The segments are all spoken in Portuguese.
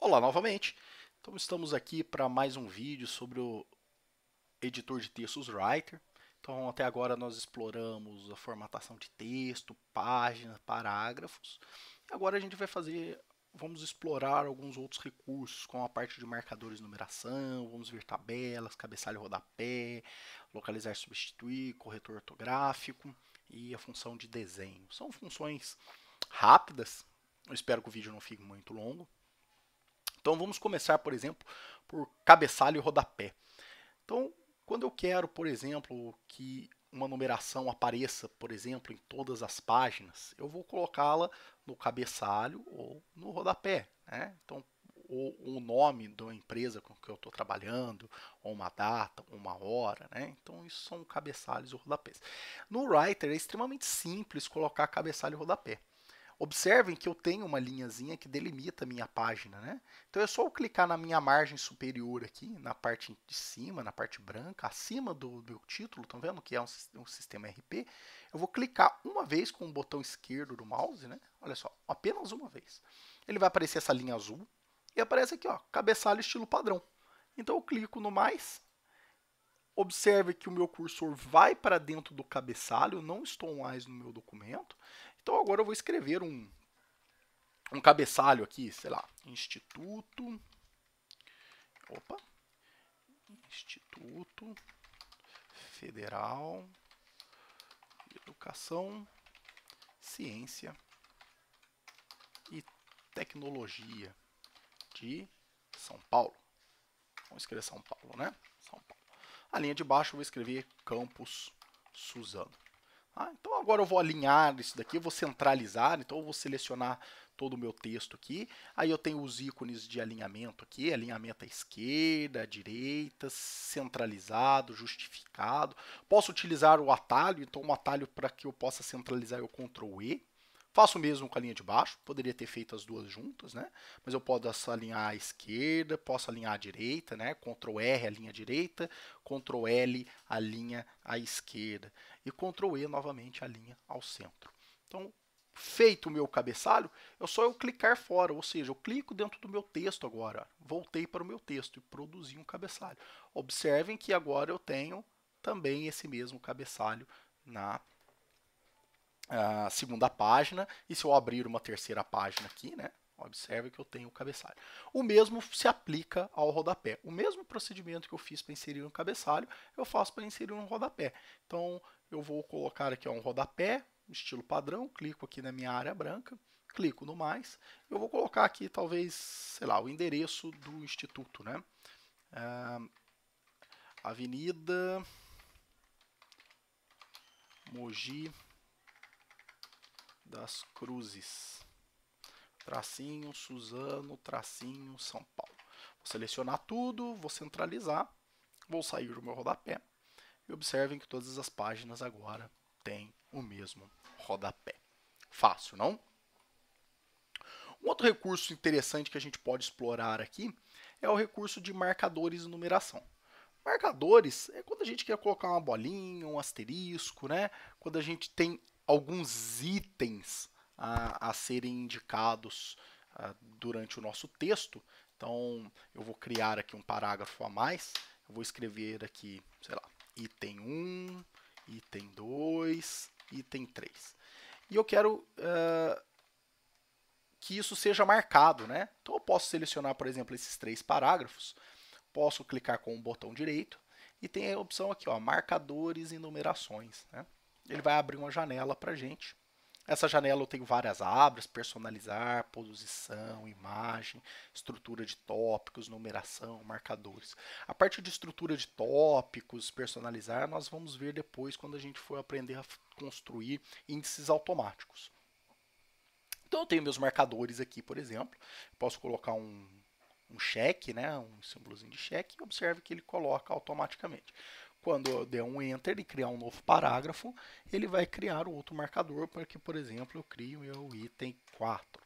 Olá novamente. Então estamos aqui para mais um vídeo sobre o editor de textos Writer. Então até agora nós exploramos a formatação de texto, páginas, parágrafos. Agora a gente vamos explorar alguns outros recursos, como a parte de marcadores de numeração, vamos ver tabelas, cabeçalho e rodapé, localizar e substituir, corretor ortográfico e a função de desenho. São funções rápidas. Eu espero que o vídeo não fique muito longo. Então vamos começar, por exemplo, por cabeçalho e rodapé. Então, quando eu quero, por exemplo, que uma numeração apareça, por exemplo, em todas as páginas, eu vou colocá-la no cabeçalho ou no rodapé, né? Então, o nome da empresa com que eu estou trabalhando, ou uma data, uma hora, né? Então, isso são cabeçalhos ou rodapés. No Writer é extremamente simples colocar cabeçalho e rodapé. Observem que eu tenho uma linhazinha que delimita a minha página, né? Então é só eu clicar na minha margem superior aqui, na parte de cima, na parte branca, acima do meu título, estão vendo que é um sistema RP? Eu vou clicar uma vez com o botão esquerdo do mouse, né? Olha só, apenas uma vez. Ele vai aparecer essa linha azul e aparece aqui, ó, cabeçalho estilo padrão. Então eu clico no mais. Observe que o meu cursor vai para dentro do cabeçalho, não estou mais no meu documento. Então agora eu vou escrever um cabeçalho aqui, sei lá, Instituto Federal de Educação, Ciência e Tecnologia de São Paulo. Vamos escrever São Paulo, né? São Paulo. A linha de baixo eu vou escrever Campus Suzano. Então agora eu vou alinhar isso daqui, eu vou centralizar, então eu vou selecionar todo o meu texto aqui. Aí eu tenho os ícones de alinhamento aqui, alinhamento à esquerda, à direita, centralizado, justificado. Posso utilizar o atalho, então um atalho para que eu possa centralizar é o Ctrl E. Faço o mesmo com a linha de baixo, poderia ter feito as duas juntas, né? Mas eu posso alinhar à esquerda, posso alinhar à direita, né? Ctrl R a linha direita, Ctrl L a linha à esquerda e Ctrl E novamente a linha ao centro. Então, feito o meu cabeçalho, é só eu clicar fora, ou seja, eu clico dentro do meu texto agora, voltei para o meu texto e produzi um cabeçalho. Observem que agora eu tenho também esse mesmo cabeçalho na segunda página, e se eu abrir uma terceira página aqui, né, observe que eu tenho o cabeçalho. O mesmo se aplica ao rodapé. O mesmo procedimento que eu fiz para inserir um cabeçalho, eu faço para inserir um rodapé. Então, eu vou colocar aqui um rodapé, estilo padrão, clico aqui na minha área branca, clico no mais, eu vou colocar aqui talvez, sei lá, o endereço do instituto, né? Avenida Mogi das Cruzes, tracinho, Suzano, tracinho, São Paulo. Vou selecionar tudo, vou centralizar, vou sair do meu rodapé e observem que todas as páginas agora têm o mesmo rodapé. Fácil, não? Um outro recurso interessante que a gente pode explorar aqui é o recurso de marcadores e numeração. Marcadores é quando a gente quer colocar uma bolinha, um asterisco, né? Quando a gente tem alguns itens a serem indicados durante o nosso texto. Então, eu vou criar aqui um parágrafo a mais. Eu vou escrever aqui, sei lá, item 1, item 2, item 3. E eu quero que isso seja marcado, né? Então, eu posso selecionar, por exemplo, esses três parágrafos. Posso clicar com o botão direito e tem a opção aqui, ó, marcadores e numerações, né? Ele vai abrir uma janela para a gente. Essa janela eu tenho várias abas, personalizar, posição, imagem, estrutura de tópicos, numeração, marcadores. A parte de estrutura de tópicos, personalizar, nós vamos ver depois quando a gente for aprender a construir índices automáticos. Então eu tenho meus marcadores aqui, por exemplo. Posso colocar um cheque, né, um símbolozinho de cheque, e observe que ele coloca automaticamente. Quando eu der um Enter e criar um novo parágrafo, ele vai criar outro marcador para que, por exemplo, eu crie o meu item 4.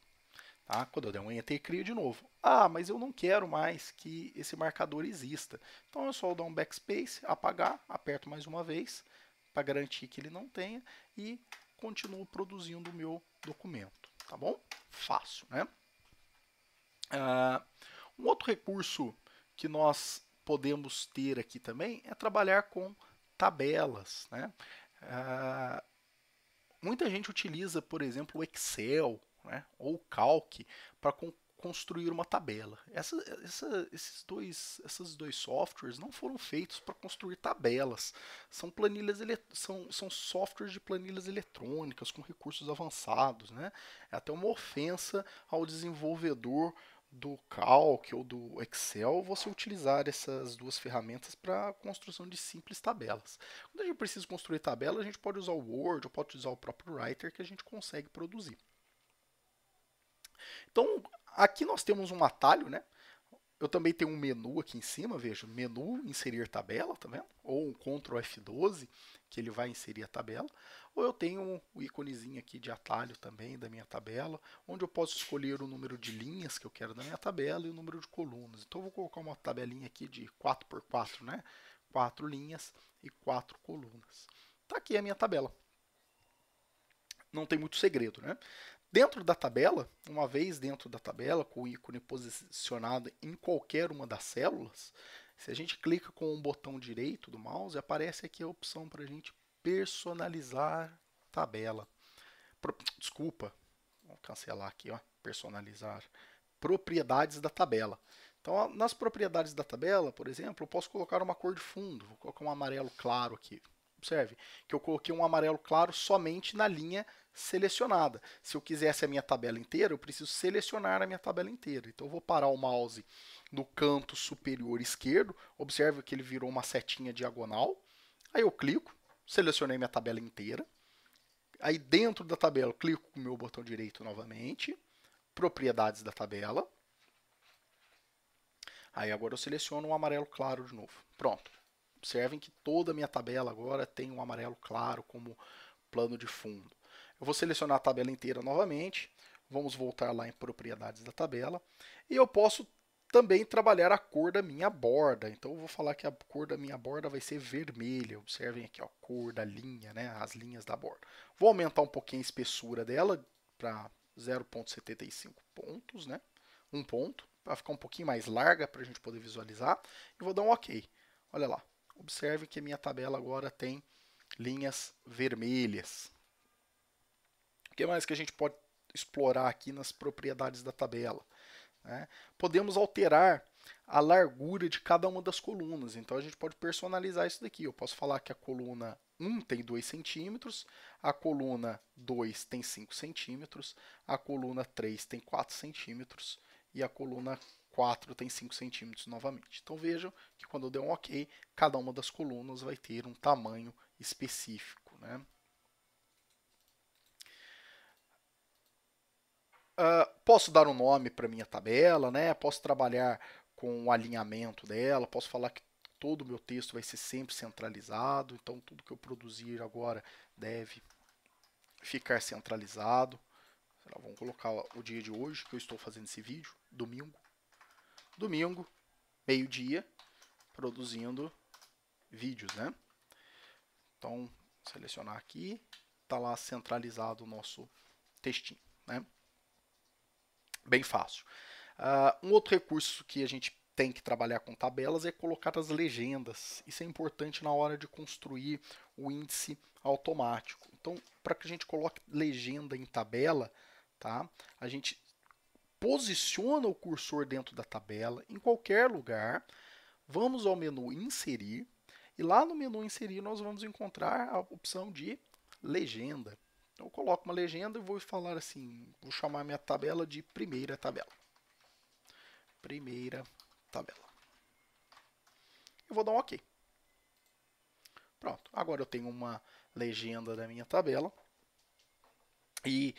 Tá? Quando eu der um Enter, crio de novo. Ah, mas eu não quero mais que esse marcador exista. Então é só dar um backspace, apagar, aperto mais uma vez para garantir que ele não tenha e continuo produzindo o meu documento. Tá bom? Fácil, né? Um outro recurso que nós podemos ter aqui também é trabalhar com tabelas, né? Ah, muita gente utiliza, por exemplo, o Excel, né, ou o Calc para construir uma tabela. Esses dois softwares não foram feitos para construir tabelas. São planilhas, são softwares de planilhas eletrônicas com recursos avançados, né? É até uma ofensa ao desenvolvedor do Calc ou do Excel você utilizar essas duas ferramentas para a construção de simples tabelas. Quando a gente precisa construir tabela, a gente pode usar o Word ou pode usar o próprio Writer que a gente consegue produzir. Então, aqui nós temos um atalho, né? Eu também tenho um menu aqui em cima, veja, menu inserir tabela, tá vendo? Ou um Ctrl F12, que ele vai inserir a tabela. Ou eu tenho o íconezinho aqui de atalho também da minha tabela, onde eu posso escolher o número de linhas que eu quero da minha tabela e o número de colunas. Então eu vou colocar uma tabelinha aqui de 4x4, né? 4 linhas e 4 colunas. Tá aqui a minha tabela. Não tem muito segredo, né? Dentro da tabela, uma vez dentro da tabela, com o ícone posicionado em qualquer uma das células, se a gente clica com o botão direito do mouse, aparece aqui a opção para a gente personalizar tabela. Desculpa, vou cancelar aqui, ó, personalizar. Propriedades da tabela. Então, nas propriedades da tabela, por exemplo, eu posso colocar uma cor de fundo, vou colocar um amarelo claro aqui. Observe que eu coloquei um amarelo claro somente na linha selecionada. Se eu quisesse a minha tabela inteira, eu preciso selecionar a minha tabela inteira. Então eu vou parar o mouse no canto superior esquerdo. Observe que ele virou uma setinha diagonal. Aí eu clico, selecionei minha tabela inteira. Aí dentro da tabela, eu clico com o meu botão direito novamente. Propriedades da tabela. Aí agora eu seleciono um amarelo claro de novo. Pronto. Observem que toda a minha tabela agora tem um amarelo claro como plano de fundo. Eu vou selecionar a tabela inteira novamente. Vamos voltar lá em propriedades da tabela. E eu posso também trabalhar a cor da minha borda. Então eu vou falar que a cor da minha borda vai ser vermelha. Observem aqui, ó, a cor da linha, né, as linhas da borda. Vou aumentar um pouquinho a espessura dela para 0,75 pontos, né? Um ponto, para ficar um pouquinho mais larga para a gente poder visualizar. E vou dar um OK. Olha lá. Observe que a minha tabela agora tem linhas vermelhas. O que mais que a gente pode explorar aqui nas propriedades da tabela? Né? Podemos alterar a largura de cada uma das colunas. Então a gente pode personalizar isso daqui. Eu posso falar que a coluna 1 tem 2 centímetros, a coluna 2 tem 5 centímetros, a coluna 3 tem 4 centímetros e a coluna 4 tem 5 centímetros novamente. Então vejam que quando eu der um OK, cada uma das colunas vai ter um tamanho específico. Né? Posso dar um nome para minha tabela, né? Posso trabalhar com o alinhamento dela, posso falar que todo o meu texto vai ser sempre centralizado, então tudo que eu produzir agora deve ficar centralizado. Vamos colocar o dia de hoje que eu estou fazendo esse vídeo, domingo. Domingo, meio-dia, produzindo vídeos, né? Então, selecionar aqui, está lá centralizado o nosso textinho, né? Bem fácil. Um outro recurso que a gente tem que trabalhar com tabelas é colocar as legendas. Isso é importante na hora de construir o índice automático. Então, para que a gente coloque legenda em tabela, tá? A gente posiciona o cursor dentro da tabela, em qualquer lugar, vamos ao menu Inserir, e lá no menu Inserir nós vamos encontrar a opção de legenda. Então, eu coloco uma legenda e vou falar assim, vou chamar minha tabela de primeira tabela. Primeira tabela. Eu vou dar um OK. Pronto, agora eu tenho uma legenda da minha tabela. E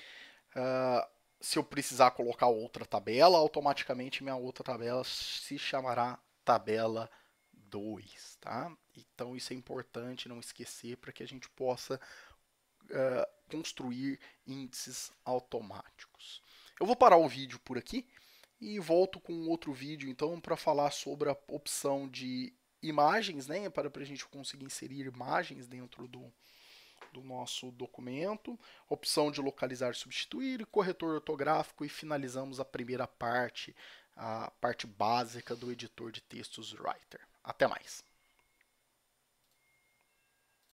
se eu precisar colocar outra tabela, automaticamente minha outra tabela se chamará tabela 2. Tá? Então isso é importante não esquecer para que a gente possa construir índices automáticos. Eu vou parar o vídeo por aqui e volto com outro vídeo então para falar sobre a opção de imagens, né, para a gente conseguir inserir imagens dentro do nosso documento, opção de localizar e substituir, corretor ortográfico e finalizamos a primeira parte a parte básica do editor de textos Writer. Até mais!